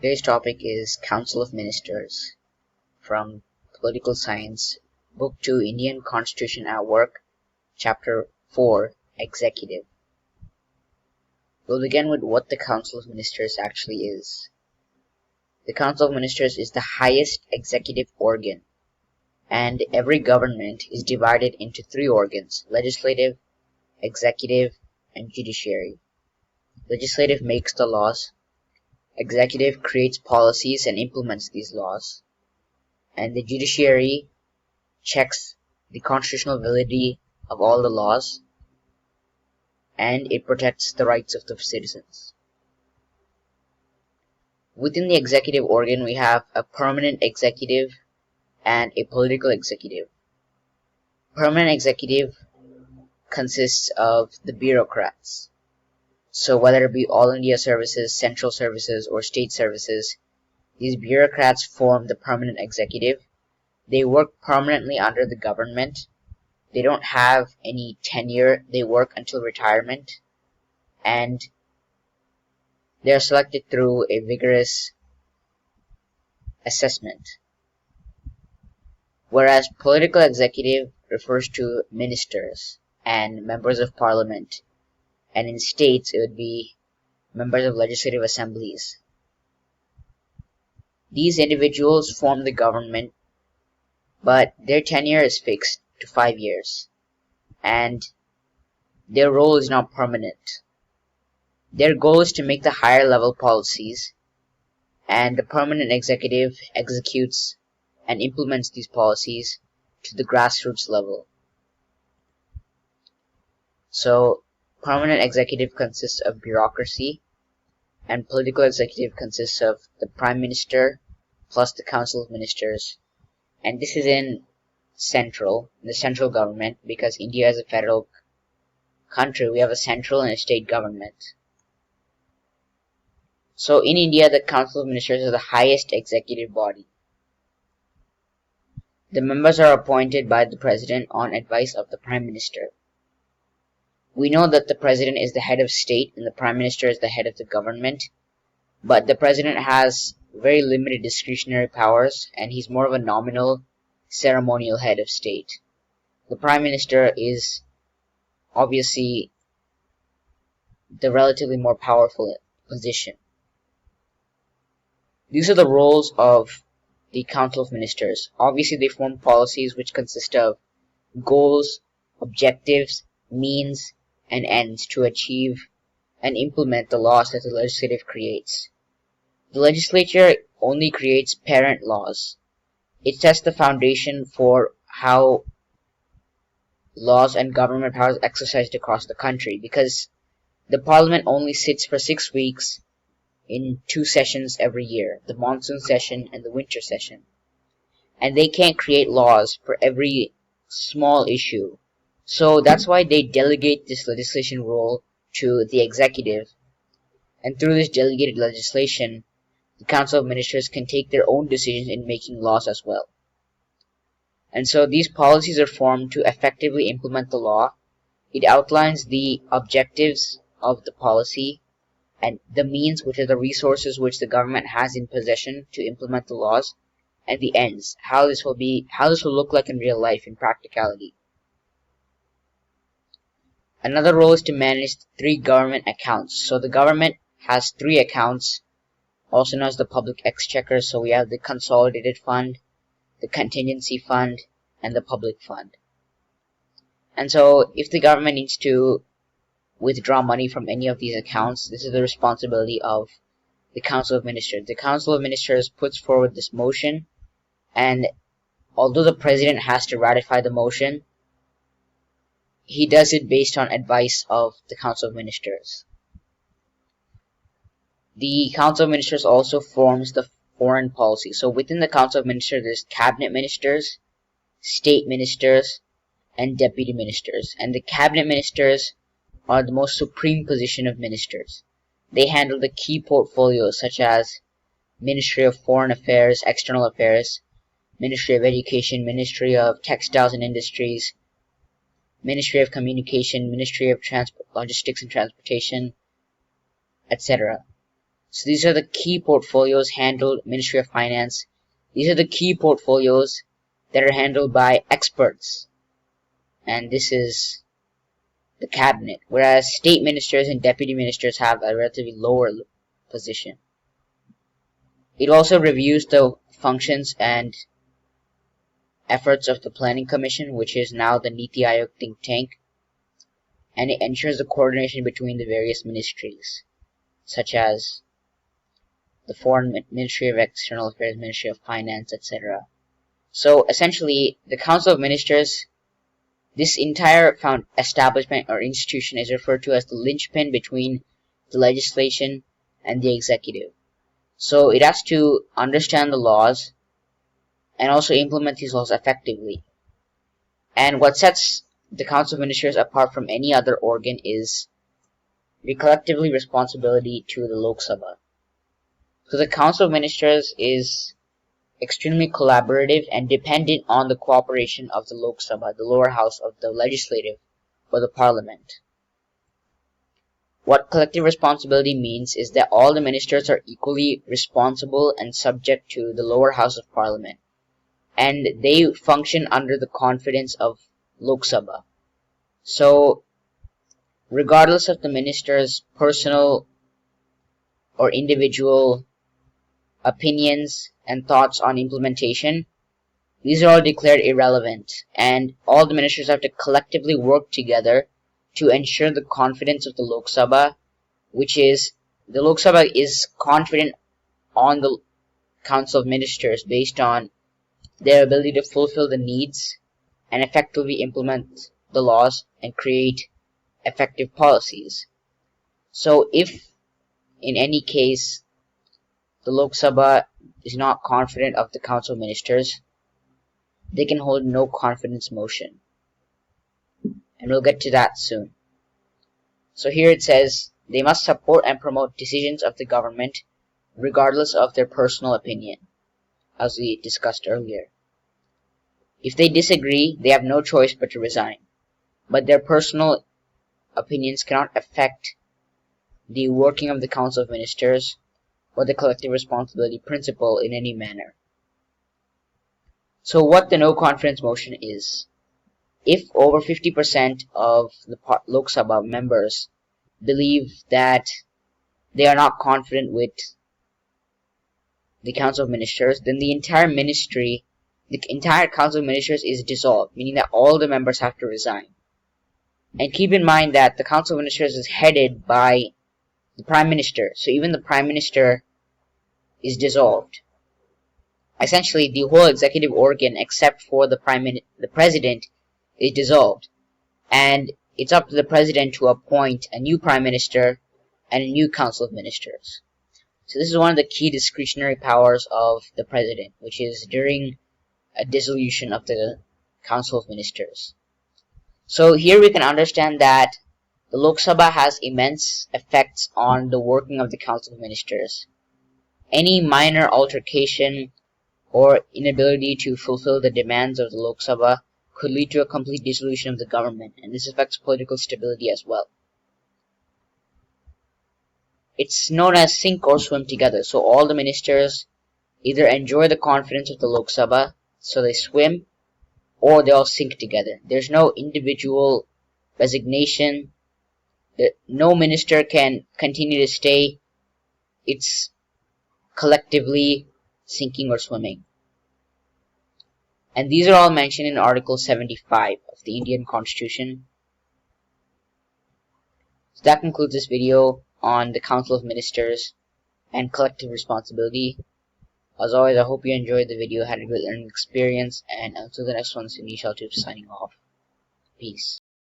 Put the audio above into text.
Today's topic is Council of Ministers from Political Science, Book 2, Indian Constitution at Work, Chapter 4, Executive. We'll begin with what the Council of Ministers actually is. The Council of Ministers is the highest executive organ, and every government is divided into three organs: legislative, executive, and judiciary. Legislative makes the laws. Executive creates policies and implements these laws, and the judiciary checks the constitutional validity of all the laws, and it protects the rights of the citizens. Within the executive organ, we have a permanent executive and a political executive. Permanent executive consists of the bureaucrats. So whether it be all India services, central services, or state services, these bureaucrats form the permanent executive. They work permanently under the government. They don't have any tenure. They work until retirement, and they are selected through a vigorous assessment. Whereas political executive refers to ministers and members of parliament, and in states it would be members of legislative assemblies. These individuals form the government, but their tenure is fixed to 5 years, and their role is not permanent. Their goal is to make the higher level policies, and the permanent executive executes and implements these policies to the grassroots level. So, permanent executive consists of bureaucracy, and political executive consists of the Prime Minister plus the Council of Ministers. And this is in the central government, because India is a federal country. We have a central and a state government. So in India, the Council of Ministers is the highest executive body. The members are appointed by the President on advice of the Prime Minister. We know that the President is the head of state and the Prime Minister is the head of the government, but the President has very limited discretionary powers, and he's more of a nominal, ceremonial head of state. The Prime Minister is obviously the relatively more powerful position. These are the roles of the Council of Ministers. Obviously, they form policies which consist of goals, objectives, means, and ends to achieve and implement the laws that the legislative creates. The legislature only creates parent laws. It sets the foundation for how laws and government powers are exercised across the country, because the parliament only sits for 6 weeks in 2 sessions every year, the monsoon session and the winter session. And they can't create laws for every small issue. So that's why they delegate this legislation role to the executive. And through this delegated legislation, the Council of Ministers can take their own decisions in making laws as well. And so these policies are formed to effectively implement the law. It outlines the objectives of the policy and the means, which are the resources which the government has in possession to implement the laws, and the ends, how this will look like in real life, in practicality. Another role is to manage 3 government accounts. So the government has 3 accounts, also known as the public exchequer. So we have the consolidated fund, the contingency fund, and the public fund. And so if the government needs to withdraw money from any of these accounts, this is the responsibility of the Council of Ministers. The Council of Ministers puts forward this motion, and although the President has to ratify the motion, he does it based on advice of the Council of Ministers. The Council of Ministers also forms the foreign policy. So within the Council of Ministers, there's cabinet ministers, state ministers, and deputy ministers. And the cabinet ministers are the most supreme position of ministers. They handle the key portfolios such as Ministry of Foreign Affairs, External Affairs, Ministry of Education, Ministry of Textiles and Industries, Ministry of Communication, Ministry of Logistics and Transportation, etc. So these are the key portfolios handled Ministry of Finance. These are the key portfolios that are handled by experts. And this is the cabinet, whereas state ministers and deputy ministers have a relatively lower position. It also reviews the functions and efforts of the Planning Commission, which is now the Niti Aayog think tank, and it ensures the coordination between the various ministries, such as the Foreign Ministry of External Affairs, Ministry of Finance, etc. So essentially, the Council of Ministers, this entire establishment or institution, is referred to as the linchpin between the legislation and the executive. So it has to understand the laws and also implement these laws effectively. And what sets the Council of Ministers apart from any other organ is the collectively responsibility to the Lok Sabha. So the Council of Ministers is extremely collaborative and dependent on the cooperation of the Lok Sabha, the lower house of the legislative or the parliament. What collective responsibility means is that all the ministers are equally responsible and subject to the lower house of parliament, and they function under the confidence of Lok Sabha. So regardless of the minister's personal or individual opinions and thoughts on implementation, these are all declared irrelevant, and all the ministers have to collectively work together to ensure the confidence of the Lok Sabha, which is, the Lok Sabha is confident on the Council of Ministers based on their ability to fulfill the needs and effectively implement the laws and create effective policies. So if in any case the Lok Sabha is not confident of the Council of Ministers, they can hold no confidence motion. And we'll get to that soon. So here it says, they must support and promote decisions of the government regardless of their personal opinion, as we discussed earlier. If they disagree, they have no choice but to resign. But their personal opinions cannot affect the working of the Council of Ministers or the collective responsibility principle in any manner. So what the no confidence motion is: if over 50% of the Lok Sabha members believe that they are not confident with the Council of Ministers, then the entire ministry, the entire Council of Ministers is dissolved, meaning that all the members have to resign. And keep in mind that the Council of Ministers is headed by the Prime Minister, so even the Prime Minister is dissolved. Essentially, the whole executive organ, except for the President, is dissolved, and it's up to the President to appoint a new Prime Minister and a new Council of Ministers. So this is one of the key discretionary powers of the President, which is during a dissolution of the Council of Ministers. So here we can understand that the Lok Sabha has immense effects on the working of the Council of Ministers. Any minor altercation or inability to fulfill the demands of the Lok Sabha could lead to a complete dissolution of the government, and this affects political stability as well. It's known as sink or swim together, so all the ministers either enjoy the confidence of the Lok Sabha, so they swim, or they all sink together. There's no individual resignation. No minister can continue to stay. It's collectively sinking or swimming. And these are all mentioned in Article 75 of the Indian Constitution. So that concludes this video on the Council of Ministers and collective responsibility. As always, I hope you enjoyed the video, had a good learning experience, and until the next one, Sunil Shaltub signing off. Peace.